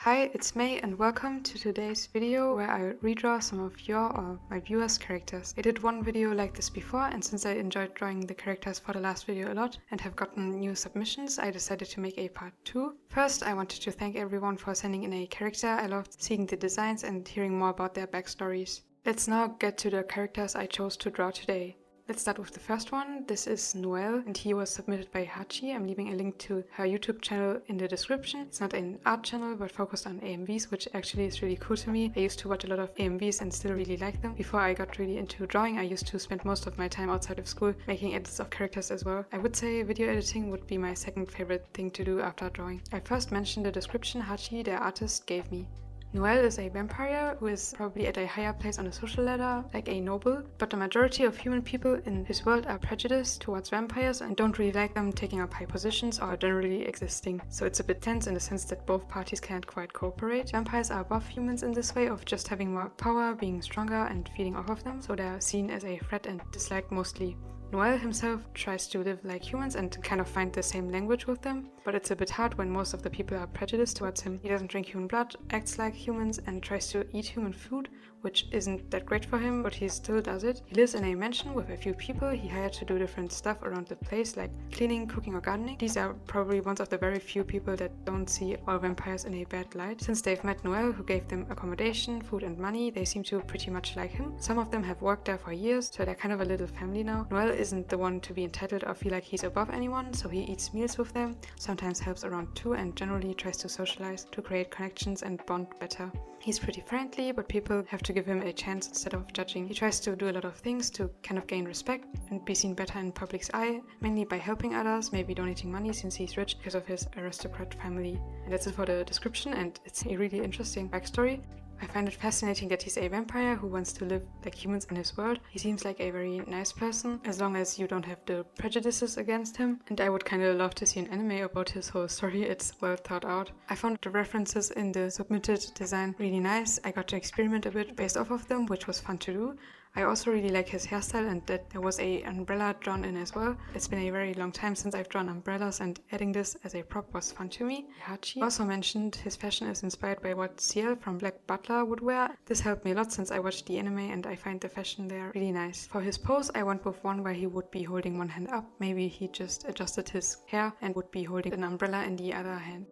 Hi, it's May and welcome to today's video where I redraw some of your or my viewers' characters. I did one video like this before, and since I enjoyed drawing the characters for the last video a lot and have gotten new submissions, I decided to make a part 2. First, I wanted to thank everyone for sending in a character. I loved seeing the designs and hearing more about their backstories. Let's now get to the characters I chose to draw today. Let's start with the first one. This is Noelle, and he was submitted by Hachi. I'm leaving a link to her YouTube channel in the description. It's not an art channel, but focused on AMVs, which actually is really cool to me. I used to watch a lot of AMVs and still really like them. Before I got really into drawing, I used to spend most of my time outside of school making edits of characters as well. I would say video editing would be my second favorite thing to do after drawing. I first mentioned the description Hachi, their artist, gave me. Noelle is a vampire who is probably at a higher place on the social ladder, like a noble, but the majority of human people in his world are prejudiced towards vampires and don't really like them taking up high positions or generally existing. So it's a bit tense in the sense that both parties can't quite cooperate. Vampires are above humans in this way of just having more power, being stronger and feeding off of them, so they're seen as a threat and disliked mostly. Noelle himself tries to live like humans and kind of find the same language with them, but it's a bit hard when most of the people are prejudiced towards him. He doesn't drink human blood, acts like humans, and tries to eat human food, which isn't that great for him, but he still does it. He lives in a mansion with a few people he hired to do different stuff around the place, like cleaning, cooking, or gardening. These are probably ones of the very few people that don't see all vampires in a bad light. Since they've met Noelle, who gave them accommodation, food, and money, they seem to pretty much like him. Some of them have worked there for years, so they're kind of a little family now. Noelle isn't the one to be entitled or feel like he's above anyone, so he eats meals with them, sometimes helps around too, and generally tries to socialize to create connections and bond better. He's pretty friendly, but people have to give him a chance instead of judging. He tries to do a lot of things to kind of gain respect and be seen better in public's eye, mainly by helping others, maybe donating money since he's rich because of his aristocrat family. And that's it for the description, and it's a really interesting backstory. I find it fascinating that he's a vampire who wants to live like humans in his world. He seems like a very nice person, as long as you don't have the prejudices against him. And I would kind of love to see an anime about his whole story. It's well thought out. I found the references in the submitted design really nice. I got to experiment a bit based off of them, which was fun to do. I also really like his hairstyle and that there was an umbrella drawn in as well. It's been a very long time since I've drawn umbrellas, and adding this as a prop was fun to me. Hachi also mentioned his fashion is inspired by what CL from Black Butler would wear. This helped me a lot since I watched the anime and I find the fashion there really nice. For his pose, I went with one where he would be holding one hand up. Maybe he just adjusted his hair and would be holding an umbrella in the other hand.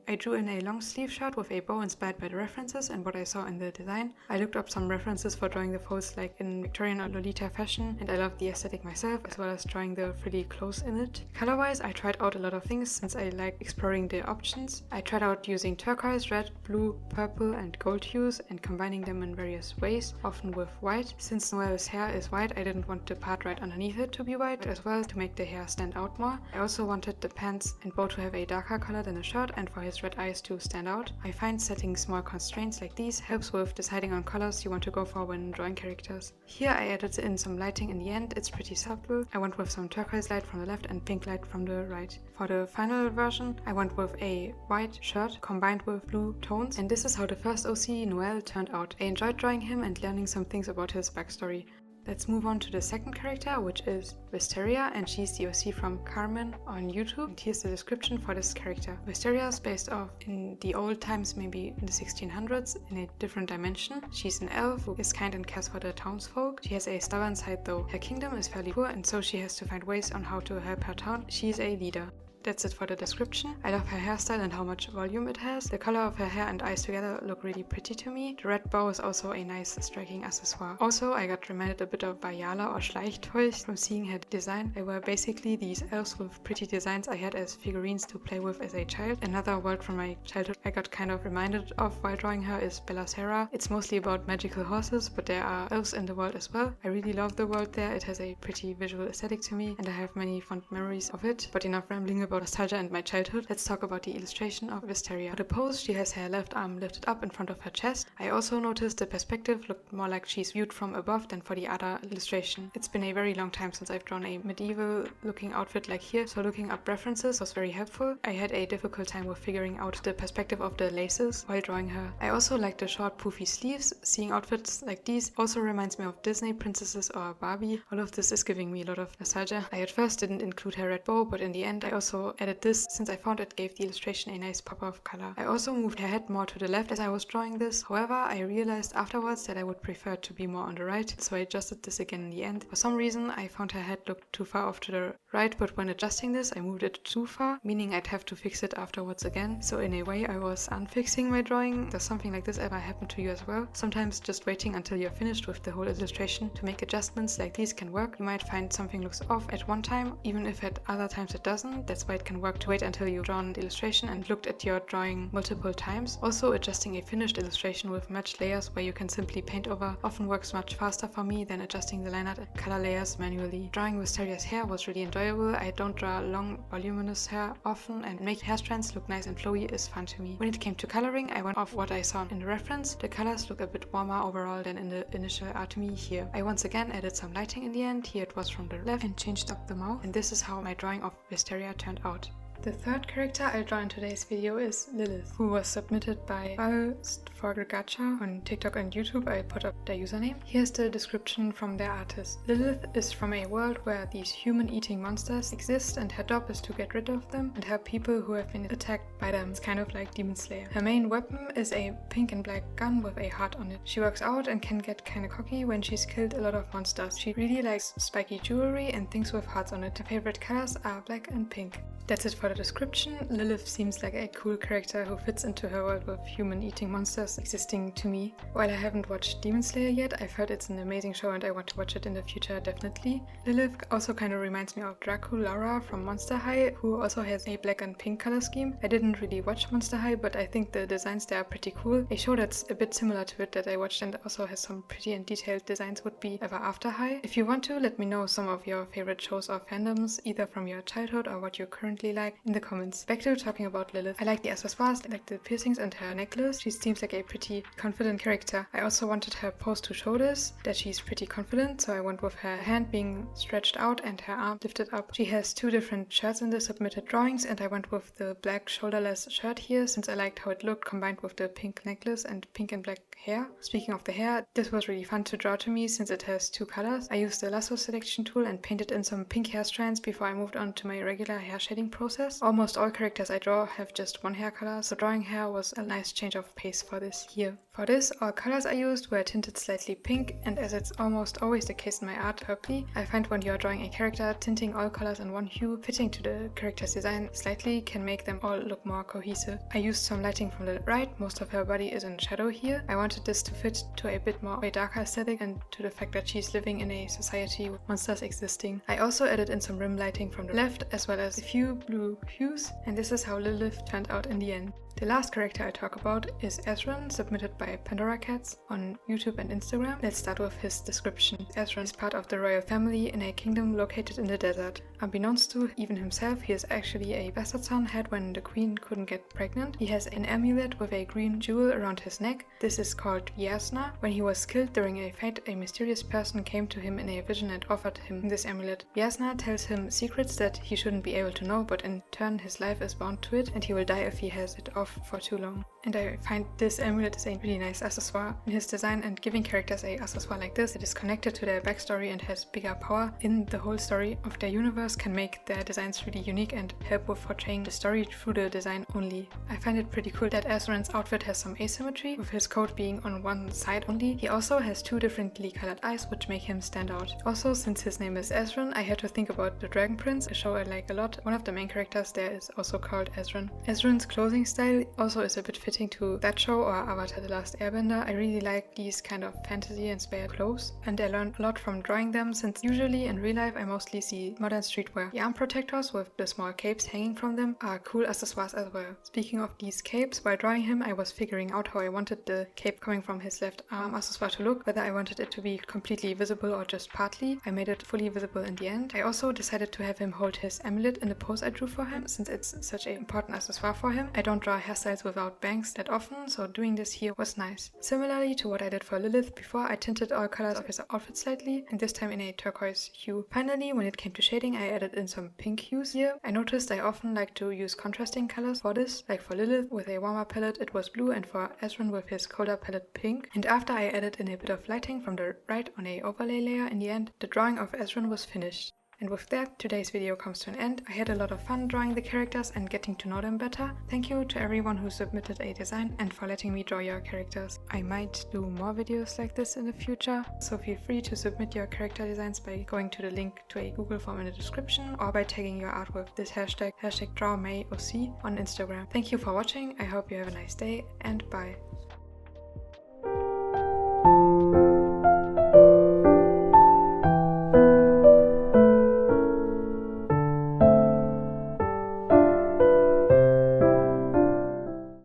I drew in a long sleeve shirt with a bow inspired by the references and what I saw in the design. I looked up some references for drawing the folds like in Victorian or Lolita fashion, and I love the aesthetic myself as well as drawing the frilly clothes in it. Color-wise, I tried out a lot of things since I like exploring the options. I tried out using turquoise, red, blue, purple and gold hues and combining them in various ways, often with white. Since Noelle's hair is white, I didn't want the part right underneath it to be white as well to make the hair stand out more. I also wanted the pants and bow to have a darker color than the shirt and for his red eyes to stand out. I find setting small constraints like these helps with deciding on colors you want to go for when drawing characters. Here I added in some lighting in the end. It's pretty subtle. I went with some turquoise light from the left and pink light from the right. For the final version, I went with a white shirt combined with blue tones, and this is how the first OC Noelle turned out. I enjoyed drawing him and learning some things about his backstory. Let's move on to the second character, which is Wisteria, and she's the OC from Carmen on YouTube. And here's the description for this character. Wisteria is based off in the old times, maybe in the 1600s, in a different dimension. She's an elf who is kind and cares for the townsfolk. She has a stubborn side though. Her kingdom is fairly poor, and so she has to find ways on how to help her town. She's a leader. That's it for the description. I love her hairstyle and how much volume it has. The color of her hair and eyes together look really pretty to me. The red bow is also a nice striking accessoire. Also, I got reminded a bit of Vajala or Schleichtoys from seeing her design. They were basically these elves with pretty designs I had as figurines to play with as a child. Another world from my childhood I got kind of reminded of while drawing her is Bellasera. It's mostly about magical horses, but there are elves in the world as well. I really love the world there. It has a pretty visual aesthetic to me and I have many fond memories of it. But enough rambling about nostalgia and my childhood. Let's talk about the illustration of Wisteria. For the pose, she has her left arm lifted up in front of her chest. I also noticed the perspective looked more like she's viewed from above than for the other illustration. It's been a very long time since I've drawn a medieval looking outfit like here, so looking up references was very helpful. I had a difficult time with figuring out the perspective of the laces while drawing her. I also like the short poofy sleeves. Seeing outfits like these also reminds me of Disney princesses or Barbie. All of this is giving me a lot of nostalgia. I at first didn't include her red bow, but in the end I also also added this since I found it gave the illustration a nice pop of color. I also moved her head more to the left as I was drawing this. However, I realized afterwards that I would prefer it to be more on the right, so I adjusted this again in the end. For some reason, I found her head looked too far off to the right, but when adjusting this, I moved it too far, meaning I'd have to fix it afterwards again. So in a way, I was unfixing my drawing. Does something like this ever happen to you as well? Sometimes just waiting until you're finished with the whole illustration to make adjustments like these can work. You might find something looks off at one time, even if at other times it doesn't. That's why it can work to wait until you've drawn the illustration and looked at your drawing multiple times. Also, adjusting a finished illustration with matched layers where you can simply paint over often works much faster for me than adjusting the line art and color layers manually. Drawing Wistaria's hair was really enjoyable. I don't draw long, voluminous hair often, and making hair strands look nice and flowy is fun to me. When it came to coloring, I went off what I saw in the reference. The colors look a bit warmer overall than in the initial art to me here. I once again added some lighting in the end. Here it was from the left and changed up the mouth, and this is how my drawing of Wistaria turned out. The third character I'll draw in today's video is Lilith, who was submitted by Gacha on TikTok and YouTube. I put up their username. Here's the description from their artist. Lilith is from a world where these human-eating monsters exist, and her job is to get rid of them and help people who have been attacked by them. It's kind of like Demon Slayer. Her main weapon is a pink and black gun with a heart on it. She works out and can get kinda cocky when she's killed a lot of monsters. She really likes spiky jewelry and things with hearts on it. Her favorite colors are black and pink. That's it for the description. Lilith seems like a cool character who fits into her world with human-eating monsters existing to me. While I haven't watched Demon Slayer yet, I've heard it's an amazing show and I want to watch it in the future definitely. Lilith also kind of reminds me of Draculaura from Monster High, who also has a black and pink color scheme. I didn't really watch Monster High, but I think the designs there are pretty cool. A show that's a bit similar to it that I watched and also has some pretty and detailed designs would be Ever After High. If you want to, let me know some of your favorite shows or fandoms, either from your childhood or what you currently like, in the comments. Back to talking about Lilith. I like the accessoires, I like the piercings and her necklace. She seems like a pretty confident character. I also wanted her pose to show this, that she's pretty confident, so I went with her hand being stretched out and her arm lifted up. She has two different shirts in the submitted drawings, and I went with the black shoulderless shirt here since I liked how it looked combined with the pink necklace and pink and black hair. Speaking of the hair, this was really fun to draw to me since it has two colors. I used the lasso selection tool and painted in some pink hair strands before I moved on to my regular hair shading process. Almost all characters I draw have just one hair color, so drawing hair was a nice change of pace for this here. For this, all colors I used were tinted slightly pink, and as it's almost always the case in my art purpley, I find when you are drawing a character, tinting all colors in one hue, fitting to the character's design slightly, can make them all look more cohesive. I used some lighting from the right, most of her body is in shadow here. I wanted this to fit to a bit more of a darker aesthetic and to the fact that she's living in a society with monsters existing. I also added in some rim lighting from the left, as well as a few blue hues, and this is how Lilith turned out in the end. The last character I talk about is Ezran, submitted by Pandora Cats on YouTube and Instagram. Let's start with his description. Ezran is part of the royal family in a kingdom located in the desert. Unbeknownst to even himself, he is actually a bastard son had when the queen couldn't get pregnant. He has an amulet with a green jewel around his neck. This is called Yasna. When he was killed during a fight, a mysterious person came to him in a vision and offered him this amulet. Yasna tells him secrets that he shouldn't be able to know, but in turn his life is bound to it and he will die if he has it off for too long. And I find this amulet is a really nice accessoire in his design, and giving characters a accessoire like this that is connected to their backstory and has bigger power in the whole story of their universe can make their designs really unique and help with portraying the story through the design only. I find it pretty cool that Ezran's outfit has some asymmetry, with his coat being on one side only. He also has two differently colored eyes which make him stand out. Also, since his name is Ezran, I had to think about the Dragon Prince, a show I like a lot. One of the main characters there is also called Ezran. Ezran's clothing style also is a bit fitting to that show or Avatar: The Last Airbender. I really like these kind of fantasy-inspired clothes, and I learned a lot from drawing them since usually in real life I mostly see modern streetwear. The arm protectors with the small capes hanging from them are cool accessoires as well. Speaking of these capes, while drawing him I was figuring out how I wanted the cape coming from his left arm accessoire to look, whether I wanted it to be completely visible or just partly. I made it fully visible in the end. I also decided to have him hold his amulet in the pose I drew for him since it's such an important accessoire for him. I don't draw hairstyles without bangs that often, so doing this here was nice. Similarly to what I did for Lilith before, I tinted all colors of his outfit slightly, and this time in a turquoise hue. Finally, when it came to shading, I added in some pink hues here. I noticed I often like to use contrasting colors for this, like for Lilith with a warmer palette it was blue, and for Ezran with his colder palette pink. And after I added in a bit of lighting from the right on a overlay layer in the end, the drawing of Ezran was finished. And with that, today's video comes to an end. I had a lot of fun drawing the characters and getting to know them better. Thank you to everyone who submitted a design and for letting me draw your characters. I might do more videos like this in the future, so feel free to submit your character designs by going to the link to a Google form in the description or by tagging your art with this hashtag #DrawMayOC on Instagram. Thank you for watching, I hope you have a nice day, and bye.